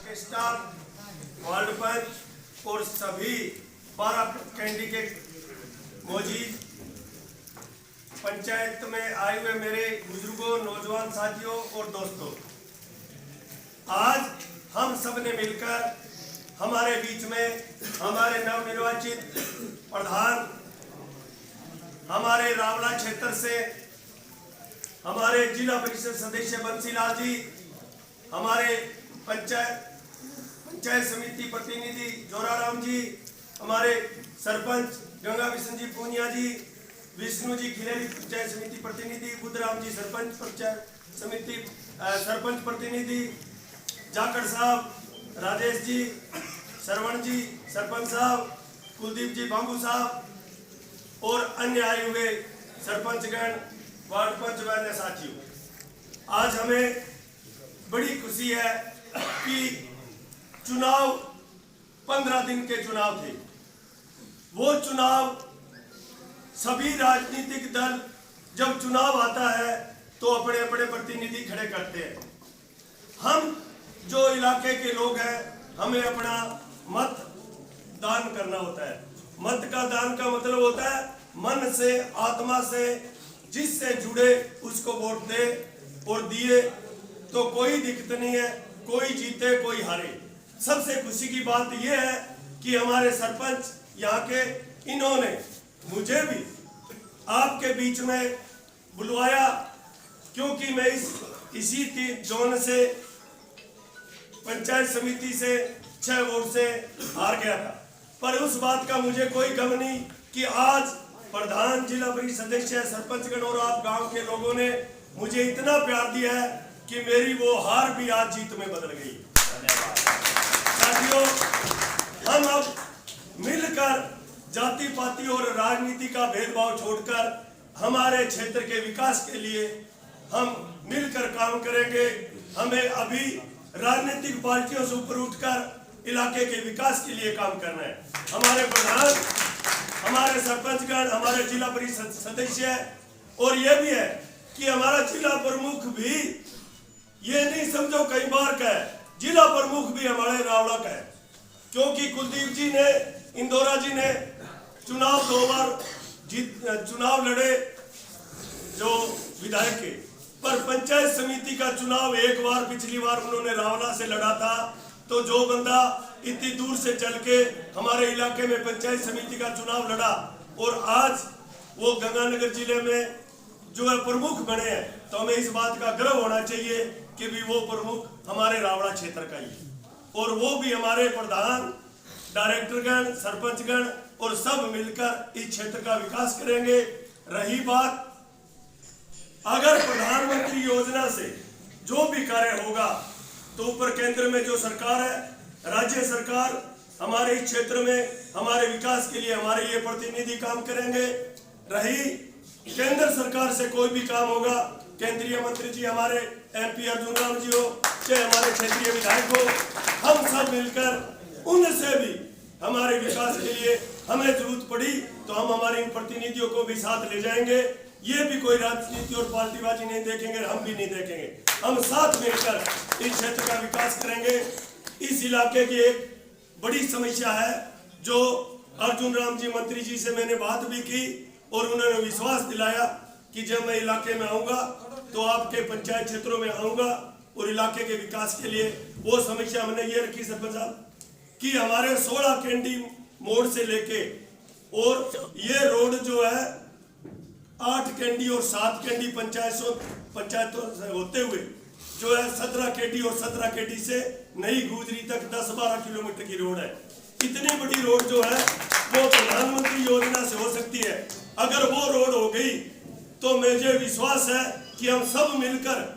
के staff, ward पंच और सभी 12 कैंडिडेट मौजूद पंचायत में आए हुए मेरे बुजुर्गों, नौजवान साथियों और दोस्तों, आज हम सब ने मिलकर हमारे बीच में हमारे नवनिर्वाचित प्रधान, हमारे रावला क्षेत्र से हमारे जिला परिषद सदस्य बंसीलाल जी, हमारे पंचायत समिति प्रतिनिधि जोराराम जी, हमारे सरपंच गंगा बिशन जी पूनिया जी, विष्णु जी खिलेरी पंचायत समिति प्रतिनिधि, बुद्धराम जी सरपंच पंचायत समिति सरपंच प्रतिनिधि, जाखड़ साहब, राजेश जी, श्रवण जी सरपंच साहब, कुलदीप जी बांबू साहब और अन्य आए हुए सरपंचगण, वार्ड पंच व अन्य साथियों, आज हमें बड़ी खुशी है कि चुनाव 15 दिन के चुनाव थे। वो चुनाव सभी राजनीतिक दल जब चुनाव आता है तो अपने अपने प्रतिनिधि खड़े करते हैं। हम जो इलाके के लोग हैं, हमें अपना मत दान करना होता है। मत का दान का मतलब होता है मन से, आत्मा से, जिससे जुड़े उसको वोट दे और दिए तो कोई दिक्कत नहीं है, कोई जीते कोई हारे। सबसे खुशी की बात यह है कि हमारे सरपंच यहाँ के, इन्होंने मुझे भी आपके बीच में बुलवाया, क्योंकि मैं इसी जोन से पंचायत समिति से 6 वोट से हार गया था। पर उस बात का मुझे कोई गम नहीं कि आज प्रधान, जिला परिषद सदस्य, सरपंचगण और आप गांव के लोगों ने मुझे इतना प्यार दिया है कि मेरी वो हार भी आज जीत में बदल गई। साथियों, हम अब मिलकर जाति पाति और राजनीति का भेदभाव छोड़कर हमारे क्षेत्र के विकास के लिए हम मिलकर काम करेंगे। हमें अभी राजनीतिक पार्टियों से ऊपर उठकर इलाके के विकास के लिए काम करना है। हमारे प्रधान, हमारे सरपंचगण, हमारे जिला परिषद सदस्य, और यह भी है कि हमारा जिला प्रमुख भी, ये नहीं समझो कई बार का है, जिला प्रमुख भी हमारे रावला का है, क्योंकि कुलदीप जी ने, इंदौरा जी ने चुनाव 2 बार चुनाव लड़े जो विधायक के, पर पंचायत समिति का चुनाव 1 बार पिछली बार उन्होंने रावला से लड़ा था। तो जो बंदा इतनी दूर से चल के हमारे इलाके में पंचायत समिति का चुनाव लड़ा और आज वो गंगानगर जिले में जो है प्रमुख बने हैं, तो हमें इस बात का गर्व होना चाहिए कि भी वो प्रमुख हमारे रावला क्षेत्र का ही, और वो भी हमारे प्रधान, डायरेक्टरगण, सरपंचगण और सब मिलकर इस क्षेत्र का विकास करेंगे। रही बात, अगर प्रधानमंत्री योजना से जो भी कार्य होगा तो ऊपर केंद्र में जो सरकार है, राज्य सरकार हमारे इस क्षेत्र में हमारे विकास के लिए हमारे ये प्रतिनिधि काम करेंगे। रही केंद्र सरकार से कोई भी काम होगा, केंद्रीय मंत्री जी हमारे MP अर्जुन राम जी हो, चाहे हमारे क्षेत्रीय विधायक हो, हम सब मिलकर उनसे भी हमारे विकास के लिए हमें जरूरत पड़ी तो हम हमारे इन प्रतिनिधियों को भी साथ ले जाएंगे। ये भी कोई राजनीति और पार्टीबाजी नहीं देखेंगे, हम भी नहीं देखेंगे। हम साथ मिलकर इस क्षेत्र का विकास करेंगे। इस इलाके की एक बड़ी समस्या है, जो अर्जुन राम जी मंत्री जी से मैंने बात भी की और उन्होंने विश्वास दिलाया कि जब मैं इलाके में आऊँगा तो आपके पंचायत क्षेत्रों में आऊँगा और इलाके के विकास के लिए वो समस्या हमने ये रखी सरपंच साहब कि हमारे 16 कैंडी मोड़ से लेके और ये रोड जो है 8 कैंडी और 7 कैंडी पंचायतों से होते हुए जो है 17 कैंडी और 17 कैंडी से नई गुजरी तक 10-12 किलोमीटर की रोड है। इतनी बड़ी रोड जो है वो प्रधानमंत्री योजना से हो सकती है। अगर वो रोड हो गई तो मुझे विश्वास है कि हम सब मिलकर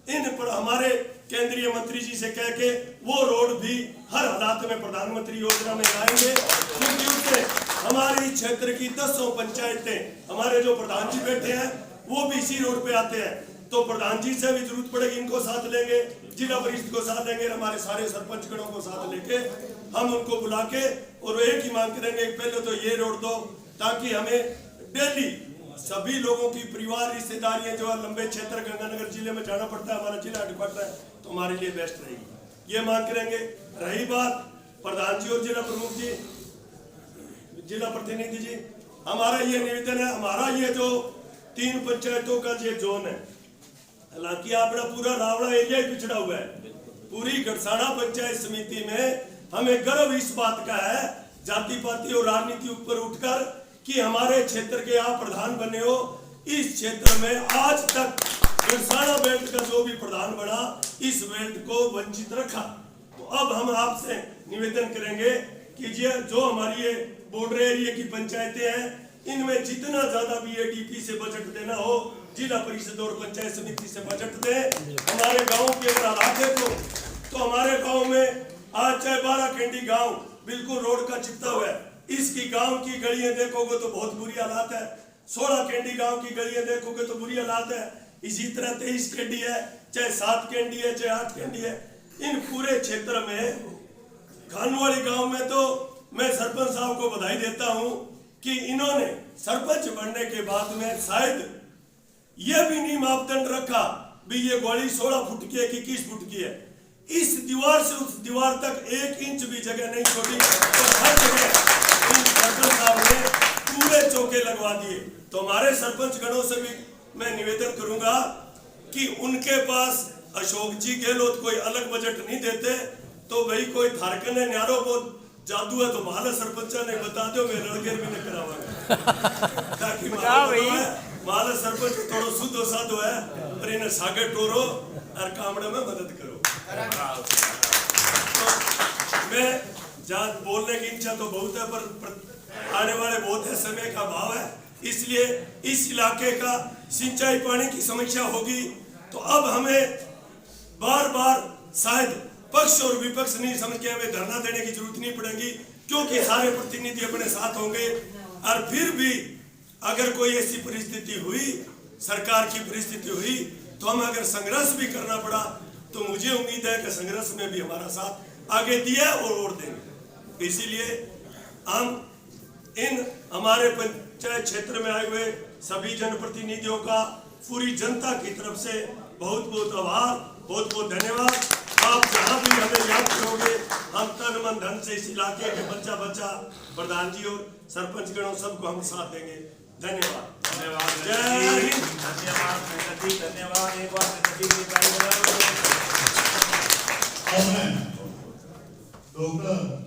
इन पर हमारे केंद्रीय मंत्री जी से कह के वो रोड भी हर हालात में प्रधानमंत्री योजना में लाएंगे, क्योंकि उससे हमारे क्षेत्र की 10 पंचायतें, हमारे जो प्रधान जी बैठे हैं वो भी इसी रोड पे आते हैं। तो प्रधान जी से भी जरूरत पड़ेगी, इनको साथ लेंगे, जिला परिषद को साथ लेंगे, हमारे सारे सरपंचगणों को साथ लेके हम उनको बुला के और एक ही मांग करेंगे, पहले तो ये रोड दो, ताकि हमें डेली सभी लोगों की परिवार रिश्तेदारियां जो है लंबे क्षेत्र गंगानगर जिले में जाना पड़ता है, हमारा जिला हेडक्वार्टर है, तो हमारे लिए बेस्ट रहेगी। ये मांग करेंगे। रही बात प्रधान जी और जिला प्रमुख जी, जिला प्रतिनिधि जी, हमारा ये निवेदन है, हमारा ये जो 3 पंचायतों का ये जोन है, हालांकि अपना पूरा रावड़ा एरिया ही पिछड़ा हुआ है, पूरी गड़साना पंचायत समिति में हमें गर्व इस बात का है, जाति पाति और राजनीति ऊपर उठकर, कि हमारे क्षेत्र के आप प्रधान बने हो। इस क्षेत्र में आज तक गड़साना बेल्ट का जो भी प्रधान बना, इस बेल्ट को वंचित रखा। तो अब हम आपसे निवेदन करेंगे कि जो हमारी ये बॉर्डर एरिया की पंचायतें हैं, इनमें जितना ज्यादा बीएडीपी से बजट देना हो, जिला परिषद और पंचायत समिति से बजट दे। हमारे गांव के अगर हालात देखो तो हमारे गांव में आज चाहे 12 कैंडी गांव बिल्कुल रोड का चिपता हुआ है, इसकी गांव की गलियां देखोगे तो बहुत बुरी हालात है। 16 कैंडी गांव की गलियां देखोगे तो बुरी हालात है। इसी तरह 23 कैंडी है, चाहे 7 कैंडी है, चाहे 8 कैंडी है। इन पूरे क्षेत्र में खानवाड़ी गांव में तो मैं सरपंच साहब को बधाई देता हूं कि इन्होंने सरपंच बनने के बाद में शायद यह भी नहीं मापदंड रखा भी ये गोली 16 फुट की है कि 21 फुट की है। इस दीवार से उस दीवार तक 1 इंच भी जगह नहीं छोड़ी, तो हर जगह इन सरपंच साहब ने पूरे चौके लगवा दिए। तो हमारे सरपंच गणों से भी मैं निवेदन करूंगा कि उनके पास अशोक जी गहलोत कोई अलग बजट नहीं देते, तो भाई कोई थारकन है न्यारो बहुत जादू है तो माला सरपंचा ने बता दो, मैं रणगेर भी नहीं करावांगा ताकि माला सरपंच थोड़ा शुद्ध साधो है, पर इन्हें सागे टोरो और कामड़े में मदद करो। तो मैं जहाँ बोलने की इच्छा तो बहुत है, पर आने वाले बहुत है, समय का अभाव है, इसलिए इस इलाके का सिंचाई पानी की समस्या होगी। तो अब हमें बार बार शायद पक्ष और विपक्ष नहीं समझ के हमें धरना देने की जरूरत नहीं पड़ेगी, क्योंकि सारे प्रतिनिधि अपने साथ होंगे। और फिर भी अगर कोई ऐसी परिस्थिति हुई, सरकार की परिस्थिति हुई, तो हम अगर संघर्ष भी करना पड़ा, तो मुझे उम्मीद है कि संघर्ष में भी हमारा साथ आगे दिया और देंगे। इसीलिए हम इन हमारे पंचायत क्षेत्र में आए हुए सभी जनप्रतिनिधियों का पूरी जनता की तरफ से बहुत बहुत आभार, बहुत बहुत धन्यवाद। आप जहाँ भी हमें याद करोगे, हम तन मन धन से इस इलाके के बच्चा बच्चा प्रधान जी और सरपंच गणों सबको हम साथ देंगे। धन्यवाद। धन्यवाद। जय हिंद। धन्यवाद। धन्यवाद। एक बार डॉक्टर